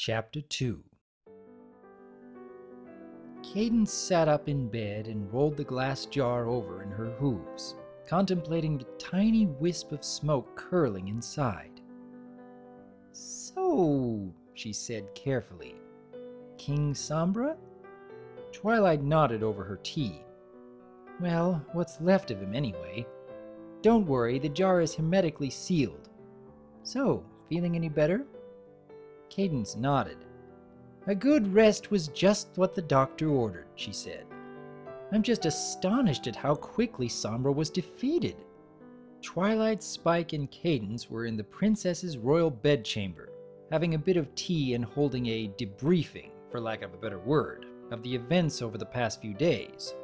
Chapter 2. Cadence sat up in bed and rolled the glass jar over in her hooves, contemplating the tiny wisp of smoke curling inside. "So," she said carefully, "King Sombra?" Twilight nodded over her tea. "Well, what's left of him anyway. Don't worry, the jar is hermetically sealed. So, feeling any better?" Cadence nodded. "A good rest was just what the doctor ordered," she said. "I'm just astonished at how quickly Sombra was defeated." Twilight, Spike, and Cadence were in the princess's royal bedchamber, having a bit of tea and holding a debriefing, for lack of a better word, of the events over the past few days.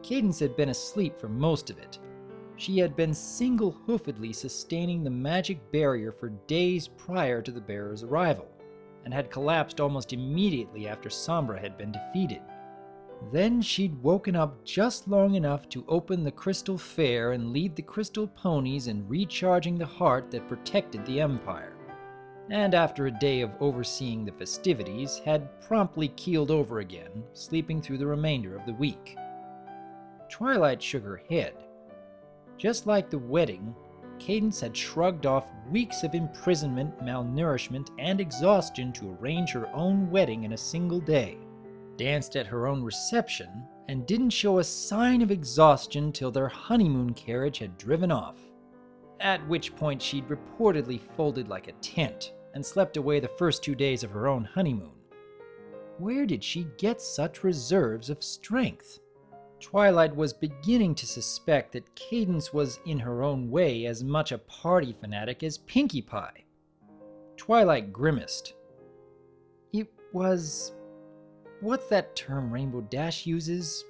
Cadence had been asleep for most of it. She had been single-hoofedly sustaining the magic barrier for days prior to the bearer's arrival, and had collapsed almost immediately after Sombra had been defeated. Then she'd woken up just long enough to open the crystal fair and lead the crystal ponies in recharging the heart that protected the Empire, and after a day of overseeing the festivities, had promptly keeled over again, sleeping through the remainder of the week. Twilight shook her head. Just like the wedding, Cadence had shrugged off weeks of imprisonment, malnourishment, and exhaustion to arrange her own wedding in a single day, danced at her own reception, and didn't show a sign of exhaustion till their honeymoon carriage had driven off, at which point she'd reportedly folded like a tent and slept away the first 2 days of her own honeymoon. Where did she get such reserves of strength? Twilight was beginning to suspect that Cadence was in her own way as much a party fanatic as Pinkie Pie. Twilight grimaced. "It was... what's that term Rainbow Dash uses?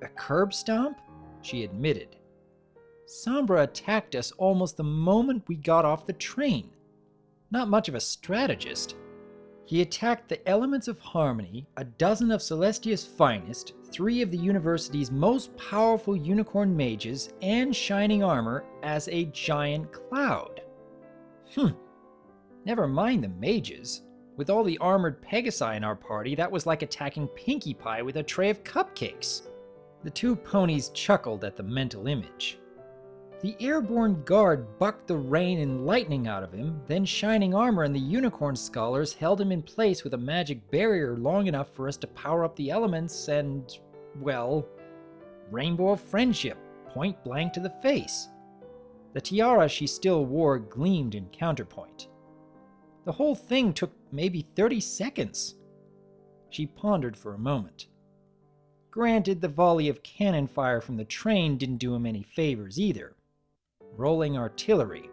A curb stomp?" she admitted. "Sombra attacked us almost the moment we got off the train. Not much of a strategist. He attacked the elements of harmony, a dozen of Celestia's finest, 3 of the university's most powerful unicorn mages, and shining armor as a giant cloud. Never mind the mages. With all the armored Pegasi in our party, that was like attacking Pinkie Pie with a tray of cupcakes." The 2 ponies chuckled at the mental image. "The airborne guard bucked the rain and lightning out of him, then Shining Armor and the Unicorn Scholars held him in place with a magic barrier long enough for us to power up the elements and, well, Rainbow of Friendship, point blank to the face." The tiara she still wore gleamed in counterpoint. "The whole thing took maybe 30 seconds. She pondered for a moment. Granted, the volley of cannon fire from the train didn't do him any favors either. Rolling artillery.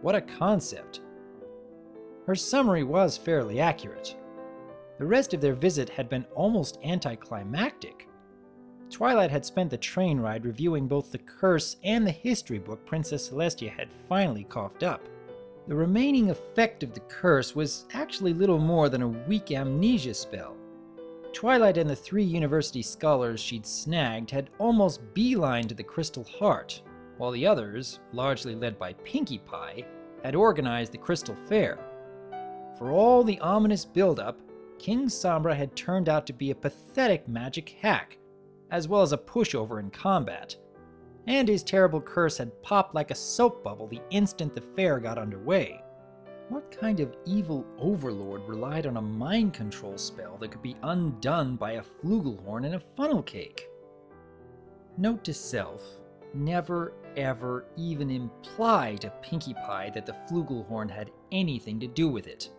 What a concept. Her summary was fairly accurate. The rest of their visit had been almost anticlimactic. Twilight had spent the train ride reviewing both the curse and the history book Princess Celestia had finally coughed up. The remaining effect of the curse was actually little more than a weak amnesia spell. Twilight and the 3 university scholars she'd snagged had almost beelined to the Crystal Heart, while the others, largely led by Pinkie Pie, had organized the Crystal Fair. For all the ominous buildup, King Sombra had turned out to be a pathetic magic hack, as well as a pushover in combat, and his terrible curse had popped like a soap bubble the instant the fair got underway. What kind of evil overlord relied on a mind control spell that could be undone by a flugelhorn and a funnel cake? Note to self, never ever even imply to Pinkie Pie that the flugelhorn had anything to do with it.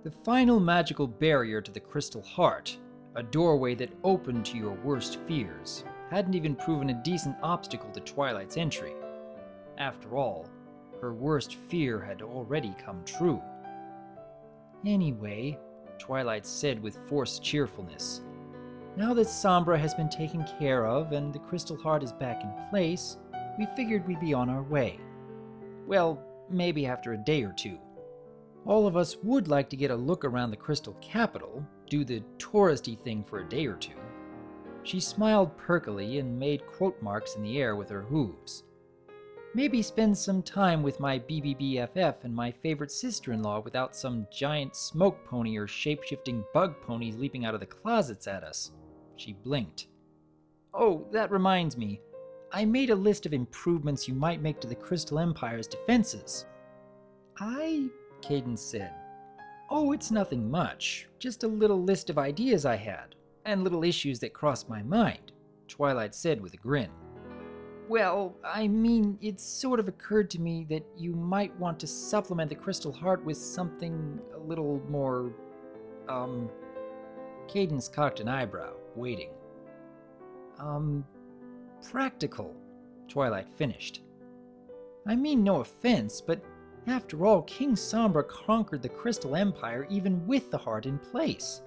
The final magical barrier to the Crystal Heart, a doorway that opened to your worst fears, hadn't even proven a decent obstacle to Twilight's entry. After all, her worst fear had already come true. "Anyway," Twilight said with forced cheerfulness, "now that Sombra has been taken care of and the Crystal Heart is back in place, we figured we'd be on our way. Well, maybe after a day or 2. All of us would like to get a look around the Crystal Capital, do the touristy thing for a day or 2. She smiled perkily and made quote marks in the air with her hooves. Maybe spend some time with my BBBFF and my favorite sister-in-law without some giant smoke pony or shape-shifting bug ponies leaping out of the closets at us. She blinked. Oh, that reminds me. I made a list of improvements you might make to the Crystal Empire's defenses. Cadence said. Oh, it's nothing much. Just a little list of ideas I had, and little issues that crossed my mind, Twilight said with a grin. Well, I mean, it sort of occurred to me that you might want to supplement the Crystal Heart with something a little more, Cadence cocked an eyebrow, waiting. Practical, Twilight finished. I mean no offense, but after all, King Sombra conquered the Crystal Empire even with the heart in place.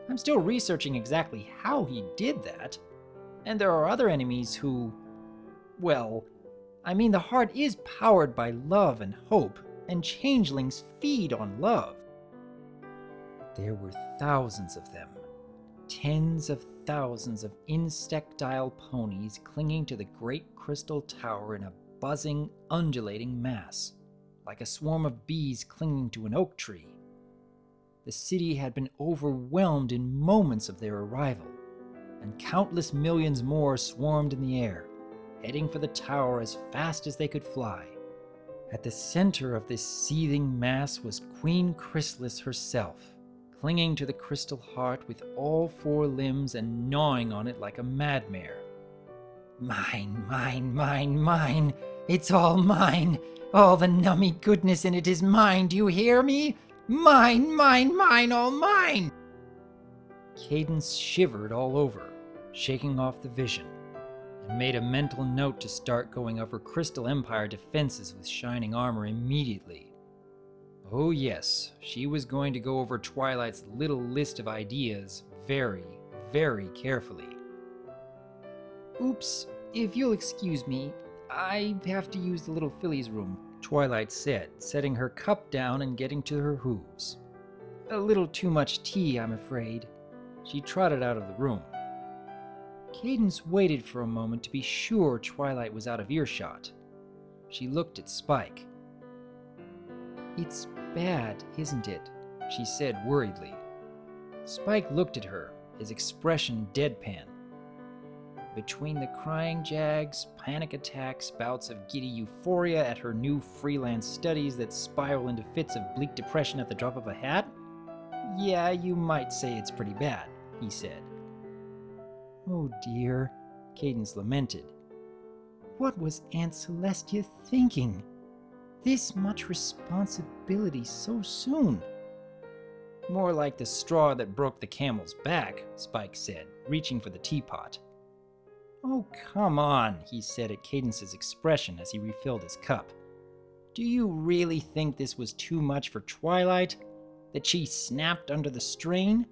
I'm still researching exactly how he did that, and there are other enemies who... Well, I mean, the heart is powered by love and hope, and changelings feed on love. There were thousands of them. Tens of thousands of insectile ponies clinging to the great crystal tower in a buzzing, undulating mass, like a swarm of bees clinging to an oak tree. The city had been overwhelmed in moments of their arrival, and countless millions more swarmed in the air, heading for the tower as fast as they could fly. At the center of this seething mass was Queen Chrysalis herself, clinging to the crystal heart with all four limbs and gnawing on it like a madmare. Mine, mine, mine, mine. It's all mine. All the nummy goodness in it is mine. Do you hear me? Mine, mine, mine, all mine. Cadence shivered all over, shaking off the vision, and made a mental note to start going over Crystal Empire defenses with shining armor immediately. Oh yes, she was going to go over Twilight's little list of ideas very, very carefully. Oops, if you'll excuse me, I have to use the little filly's room, Twilight said, setting her cup down and getting to her hooves. A little too much tea, I'm afraid. She trotted out of the room. Cadence waited for a moment to be sure Twilight was out of earshot. She looked at Spike. It's bad, isn't it? She said worriedly. Spike looked at her, his expression deadpan. Between the crying jags, panic attacks, bouts of giddy euphoria at her new freelance studies that spiral into fits of bleak depression at the drop of a hat? Yeah, you might say it's pretty bad, he said. Oh dear, Cadence lamented. What was Aunt Celestia thinking? This much responsibility so soon. More like the straw that broke the camel's back, Spike said, reaching for the teapot. Oh, come on, he said at Cadence's expression as he refilled his cup. Do you really think this was too much for Twilight? That she snapped under the strain?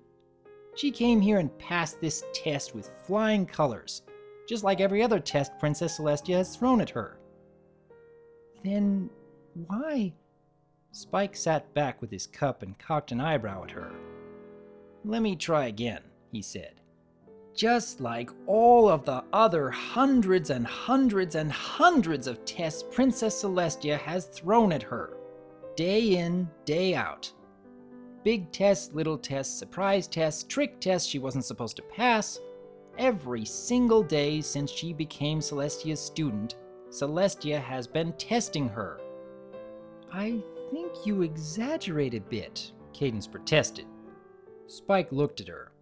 She came here and passed this test with flying colors, just like every other test Princess Celestia has thrown at her. Then why? Spike sat back with his cup and cocked an eyebrow at her. Let me try again, he said. Just like all of the other hundreds and hundreds and hundreds of tests Princess Celestia has thrown at her, day in, day out. Big tests, little tests, surprise tests, trick tests she wasn't supposed to pass. Every single day since she became Celestia's student, Celestia has been testing her. I think you exaggerate a bit, Cadence protested. Spike looked at her.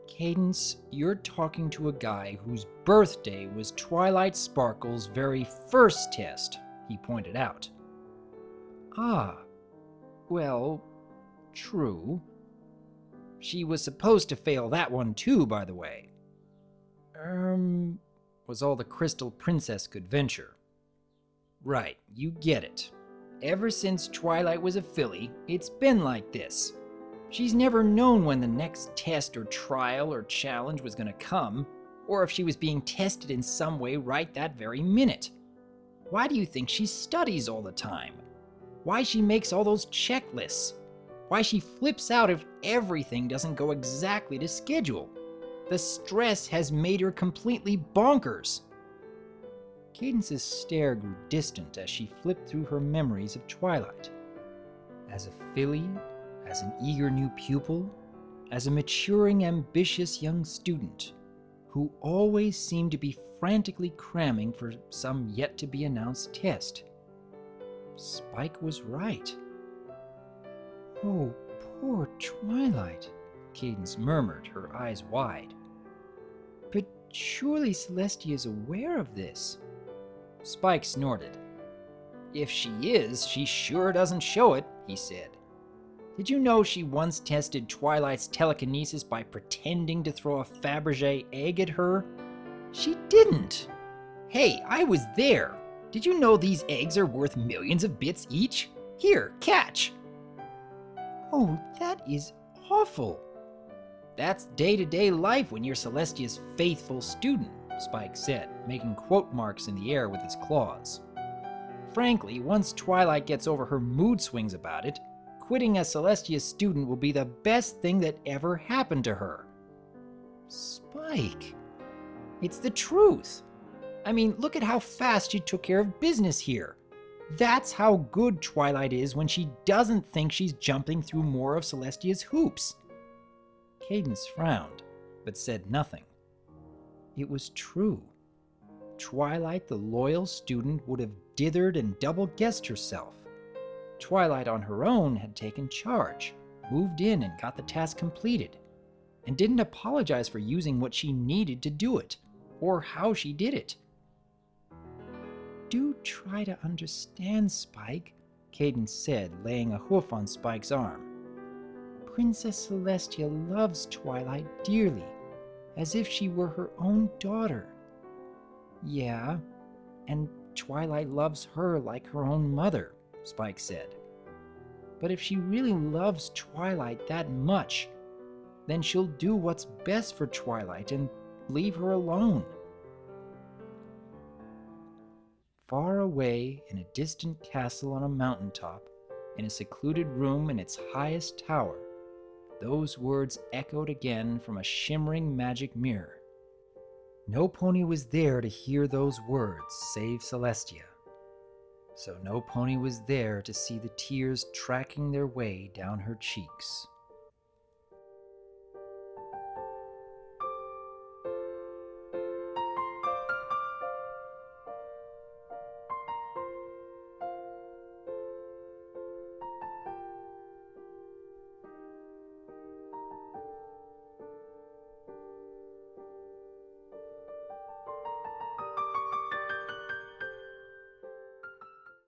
Cadence, you're talking to a guy whose birthday was Twilight Sparkle's very first test, he pointed out. Ah, well, true. She was supposed to fail that one too, by the way. Was all the Crystal Princess could venture. Right, you get it. Ever since Twilight was a filly, it's been like this. She's never known when the next test or trial or challenge was going to come, or if she was being tested in some way right that very minute. Why do you think she studies all the time? Why she makes all those checklists? Why she flips out if everything doesn't go exactly to schedule? The stress has made her completely bonkers. Cadence's stare grew distant as she flipped through her memories of Twilight. As a filly, as an eager new pupil, as a maturing, ambitious young student, who always seemed to be frantically cramming for some yet-to-be-announced test. Spike was right. "Oh, poor Twilight," Cadence murmured, her eyes wide. "But surely Celestia is aware of this." Spike snorted. "If she is, she sure doesn't show it," he said. "Did you know she once tested Twilight's telekinesis by pretending to throw a Fabergé egg at her? She didn't! Hey, I was there! Did you know these eggs are worth millions of bits each? Here, catch!" "Oh, that is awful." "That's day-to-day life when you're Celestia's faithful student," Spike said, making quote marks in the air with his claws. "Frankly, once Twilight gets over her mood swings about it, quitting as Celestia's student will be the best thing that ever happened to her." "Spike, it's the truth. I mean, look at how fast she took care of business here. That's how good Twilight is when she doesn't think she's jumping through more of Celestia's hoops." Cadence frowned, but said nothing. It was true. Twilight, the loyal student, would have dithered and double-guessed herself. Twilight on her own had taken charge, moved in and got the task completed, and didn't apologize for using what she needed to do it, or how she did it. "Do try to understand, Spike," Cadence said, laying a hoof on Spike's arm. "Princess Celestia loves Twilight dearly, as if she were her own daughter." "Yeah, and Twilight loves her like her own mother," Spike said. "But if she really loves Twilight that much, then she'll do what's best for Twilight and leave her alone." Far away in a distant castle on a mountaintop, in a secluded room in its highest tower, those words echoed again from a shimmering magic mirror. No pony was there to hear those words save Celestia. So no pony was there to see the tears tracking their way down her cheeks.